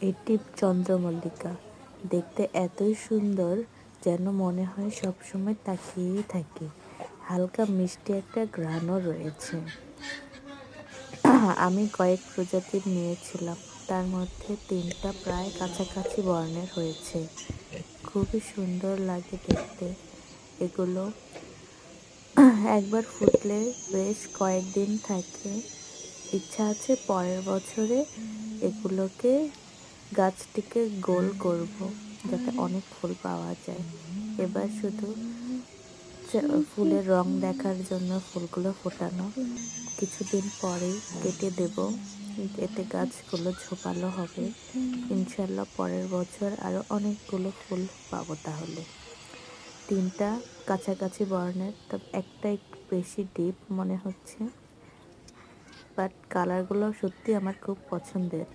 এটি চন্দ্রমল্লিকা। দেখতে এতই সুন্দর যেন মনে হয় সবসময় তাকিয়েই থাকি। হালকা মিষ্টি একটা ঘ্রাণও রয়েছে। আমি কয়েক প্রজাতির নিয়েছিলাম, তার মধ্যে 3টা প্রায় কাছাকাছি বর্ণের হয়েছে। খুবই সুন্দর লাগে দেখতে এগুলো। একবার ফুটলে বেশ কয়েকদিন থাকে। ইচ্ছা আছে পরের বছরে এগুলোকে গাছটিকে গোল করব, যাতে অনেক ফুল পাওয়া যায়। এবার শুধু ফুলের রং দেখার জন্য ফুলগুলো ফোটানো, কিছুদিন পরেই কেটে দেব। এতে গাছগুলো ঝোপালো হবে। ইনশাল্লাহ পরের বছর আরো অনেকগুলো ফুল পাবো তাহলে। 3টা কাছাকাছি বর্ণের, তবে একটা একটু বেশি ডিপ মনে হচ্ছে, বাট কালারগুলো সত্যি আমার খুব পছন্দের।